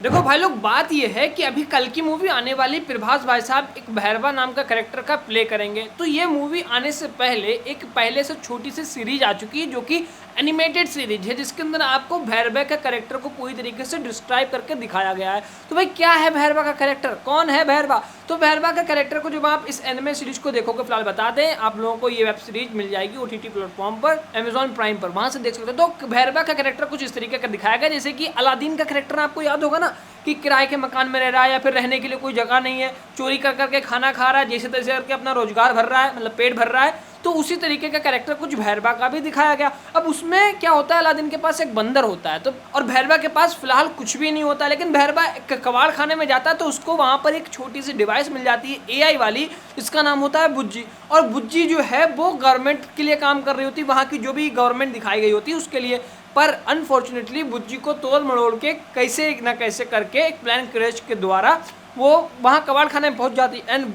देखो भाई लोग, बात ये है कि अभी कल की मूवी आने वाली प्रभास भाई साहब एक भैरवा नाम का कैरेक्टर का प्ले करेंगे। तो ये मूवी आने से पहले एक पहले से छोटी सी सीरीज आ चुकी है जो कि एनिमेटेड सीरीज है, जिसके अंदर आपको भैरवा का कैरेक्टर को पूरी तरीके से डिस्क्राइब करके दिखाया गया है। तो भाई क्या है भैरवा का कैरेक्टर, कौन है भैरवा? तो भैरवा का कैरेक्टर को जब आप इस एनिमे सीरीज को देखोगे, फिलहाल बता दें आप लोगों को ये वेब सीरीज मिल जाएगी ओटीटी प्लेटफॉर्म पर, Amazon प्राइम पर, वहां से देख सकते हो। तो भैरवा का कैरेक्टर कुछ इस तरीके का दिखाया गया जैसे कि अलादीन का कैरेक्टर आपको याद होगा ना, कि किराए के मकान में रह रहा है या फिर रहने के लिए कोई जगह नहीं है, चोरी कर करके खाना खा रहा है, जैसे तैसे करके अपना रोजगार भर रहा है, मतलब पेट भर रहा है। तो उसी तरीके का कैरेक्टर कुछ भैरवा का भी दिखाया गया। अब उसमें क्या होता है, अलादीन के पास एक बंदर होता है, तो और भैरवा के पास फिलहाल कुछ भी नहीं होता है, लेकिन भैरवा कबाड़ खाने में जाता है तो उसको वहां पर एक छोटी सी डिवाइस मिल जाती है एआई वाली, इसका नाम होता है बुज्जी। और बुज्जी जो है वो गवर्नमेंट के लिए काम कर रही होती है, वहाँ की जो भी गवर्नमेंट दिखाई गई होती है उसके लिए। पर अनफॉर्चुनेटली बुज्जी को तोड़ मरोड़ के कैसे न कैसे करके एक प्लान क्रैश के द्वारा वो वहाँ कबाड़ खाने में पहुंच जाती एंड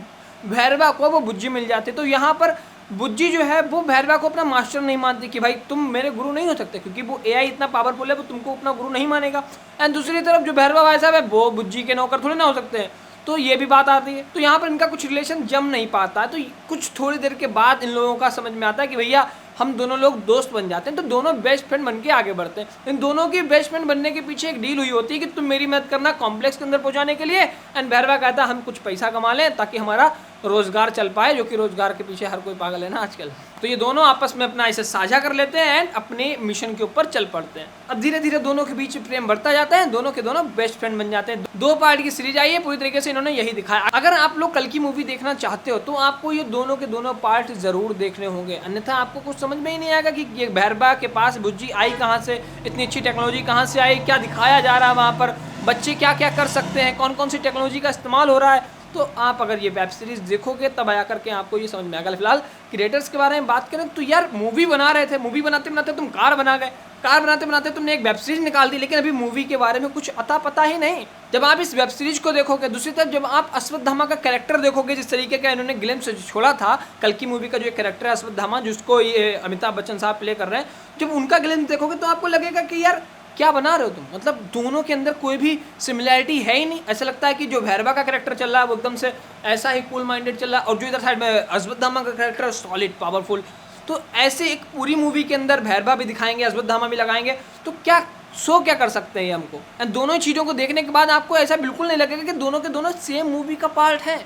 भैरवा को वो बुज्जी मिल जाती। तो यहाँ पर बुज्जी जो है वो भैरवा को अपना मास्टर नहीं मानती कि भाई तुम मेरे गुरु नहीं हो सकते, क्योंकि वो एआई इतना पावरफुल है वो तुमको अपना गुरु नहीं मानेगा। एंड दूसरी तरफ जो भैरवा भाई साहब है वो बुज्जी के नौकर थोड़े ना हो सकते हैं, तो ये भी बात आती है। तो यहाँ पर इनका कुछ रिलेशन जम नहीं पाता है। तो कुछ थोड़ी देर के बाद इन लोगों का समझ में आता है कि भैया हम दोनों लोग दोस्त बन जाते हैं, तो दोनों बेस्ट फ्रेंड बन के आगे बढ़ते हैं। इन दोनों की बेस्ट फ्रेंड बनने के पीछे एक डील हुई होती है कि तुम मेरी मदद करना कॉम्प्लेक्स के अंदर पहुंचाने के लिए, एंड भैरवा कहता है हम कुछ पैसा कमा लें ताकि हमारा रोजगार चल पाए, जो कि रोजगार के पीछे हर कोई पागल है ना आजकल। तो ये दोनों आपस में अपना इसे साझा कर लेते हैं एंड अपने मिशन के ऊपर चल पड़ते हैं। अब धीरे धीरे दोनों के बीच प्रेम बढ़ता जाता है, दोनों के दोनों बेस्ट फ्रेंड बन जाते हैं। 2 पार्ट की सीरीज आई है, पूरी तरीके से इन्होंने यही दिखाया। अगर आप लोग कल की मूवी देखना चाहते हो तो आपको ये दोनों के दोनों पार्ट जरूर देखने होंगे, अन्यथा आपको कुछ समझ में ही नहीं आएगा कि ये भैरवा के पास बुज्जी आई कहाँ से, इतनी अच्छी टेक्नोलॉजी कहाँ से आई, क्या दिखाया जा रहा है वहाँ पर, बच्चे क्या क्या कर सकते हैं, कौन कौन सी टेक्नोलॉजी का इस्तेमाल हो रहा है। तो आप अगर ये वेब सीरीज देखोगे तब आया करके आपको ये समझ में आएगा। फिलहाल क्रिएटर्स के बारे में बात करें तो यार मूवी बना रहे थे, मूवी बनाते बनाते तुम कार बना गए, कार बनाते बनाते तुमने एक वेब सीरीज निकाल दी, लेकिन अभी मूवी के बारे में कुछ अता पता ही नहीं। जब आप इस वेब सीरीज को देखोगे, दूसरी तरफ जब आप अश्वत्थामा का कैरेक्टर देखोगे, जिस तरीके का इन्होंने ग्लिम्स छोड़ा था कल की मूवी का, जो कैरेक्टर है अश्वत्थामा जिसको ये अमिताभ बच्चन साहब प्ले कर रहे हैं, जब उनका ग्लिम्स देखोगे तो आपको लगेगा कि यार क्या बना रहे हो तुम, मतलब दोनों के अंदर कोई भी सिमिलैरिटी है ही नहीं। ऐसा लगता है कि जो भैरवा का कैरेक्टर चल रहा है वो एकदम से ऐसा ही कूल माइंडेड चल रहा है, और जो इधर साइड में अश्वत्थामा का कैरेक्टर सॉलिड पावरफुल। तो ऐसे एक पूरी मूवी के अंदर भैरवा भी दिखाएंगे, अश्वत्थामा भी लगाएंगे, तो क्या क्या कर सकते हैं ये हमको। एंड दोनों चीज़ों को देखने के बाद आपको ऐसा बिल्कुल नहीं लगेगा कि दोनों के दोनों सेम मूवी का पार्ट है।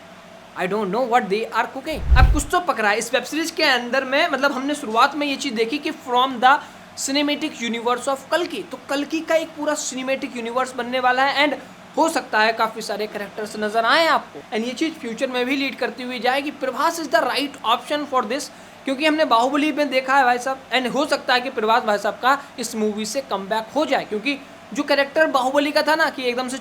I don't know what they are cooking. अब कुछ तो पकड़ा है इस वेब सीरीज के अंदर में, मतलब हमने शुरुआत में ये चीज़ देखी कि from the cinematic universe of कल्कि, तो कल्कि का एक पूरा सिनेमेटिक यूनिवर्स बनने वाला है एंड हो सकता है काफ़ी सारे कैरेक्टर्स नजर आए आपको, एंड ये चीज़ फ्यूचर में भी लीड करती हुई जाएगी। Prabhas is the right option for this, क्योंकि हमने बाहुबली में देखा है भाई साहब, एंड हो सकता है कि प्रभास भाई साहब का इस मूवी से कमबैक हो जाए, क्योंकि जो कैरेक्टर बाहुबली का था ना कि एकदम से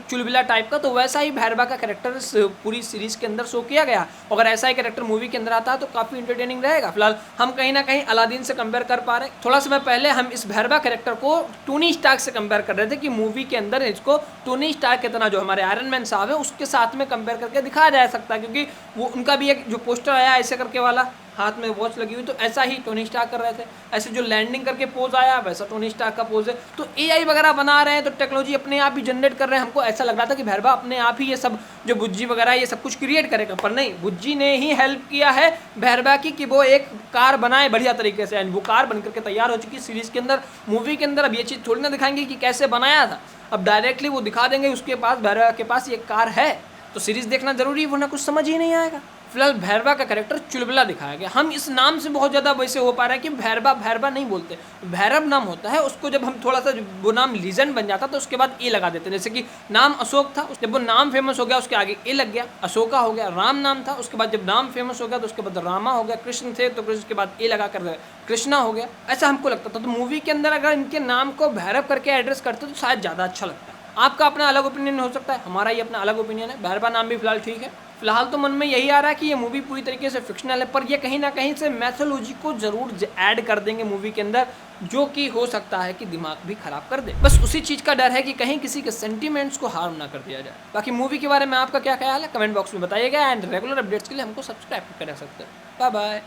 चुलबिला टाइप का, तो वैसा ही भैरवा का कैरेक्टर पूरी सीरीज के अंदर शो किया गया। अगर ऐसा ही कैरेक्टर मूवी के अंदर आता है तो काफ़ी इंटरटेनिंग रहेगा। फिलहाल हम कहीं ना कहीं अलादीन से कंपेयर कर पा रहे हैं। थोड़ा समय पहले हम इस भैरवा कैरेक्टर को टोनी स्टार्क से कंपेयर कर रहे थे कि मूवी के अंदर इसको टोनी स्टार्क के तरह जो हमारे आयरन मैन साहब है उसके साथ में कंपेयर करके दिखाया जा सकता है, क्योंकि वो उनका भी एक जो पोस्टर आया ऐसे करके वाला, हाथ में वॉच लगी हुई, तो ऐसा ही टोनी स्टार्क कर रहे थे। ऐसे जो लैंडिंग करके पोज आया वैसा टोनी स्टार्क का पोज है। तो एआई वगैरह बना रहे हैं, तो टेक्नोलॉजी अपने आप ही जनरेट कर रहे हैं। हमको ऐसा लग रहा था कि भैरवा अपने आप ही ये सब जो बुज्जी वगैरह ये सब कुछ क्रिएट करेगा, पर नहीं, बुज्जी ने ही हेल्प किया है भैरवा की कि वो एक कार बनाए बढ़िया तरीके से, एंड वो कार बनकर के तैयार हो चुकी सीरीज के अंदर। मूवी के अंदर अब ये चीज़ थोड़ी ना दिखाएंगे कि कैसे बनाया था, अब डायरेक्टली वो दिखा देंगे उसके पास, भैरवा के पास ये कार है। तो सीरीज देखना जरूरी है, वरना कुछ समझ ही नहीं आएगा। फिलहाल भैरवा का कैरेक्टर चुलबुला दिखाया गया। हम इस नाम से बहुत ज़्यादा वैसे हो पा रहा है कि भैरवा भैरवा नहीं बोलते, भैरव नाम होता है। उसको जब हम थोड़ा सा वो नाम लीजेंड बन जाता तो उसके बाद ए लगा देते हैं। जैसे कि नाम अशोक था, जब वो नाम फेमस हो गया उसके आगे ए लग गया, अशोका हो गया। राम नाम था, उसके बाद जब नाम फेमस हो गया तो उसके बाद रामा हो गया। कृष्ण थे तो कृष्ण के बाद ए लगा कर कृष्णा हो गया। ऐसा हमको लगता था। तो मूवी के अंदर अगर इनके नाम को भैरव करके एड्रेस करते तो शायद ज़्यादा अच्छा लगता है। आपका अपना अलग ओपिनियन हो सकता है, हमारा ये अपना अलग ओपिनियन है। भैरवा नाम भी फिलहाल ठीक है। फिलहाल तो मन में यही आ रहा है कि ये मूवी पूरी तरीके से फिक्शनल है, पर ये कहीं ना कहीं से मैथोलॉजी को जरूर ऐड कर देंगे मूवी के अंदर, जो कि हो सकता है कि दिमाग भी खराब कर दे। बस उसी चीज़ का डर है कि कहीं किसी के सेंटिमेंट्स को हार्म ना कर दिया जाए। बाकी मूवी के बारे में आपका क्या ख्याल है कमेंट बॉक्स में बताइएगा, एंड रेगुलर अपडेट्स के लिए हमको सब्सक्राइब कर सकते हैं। Bye bye.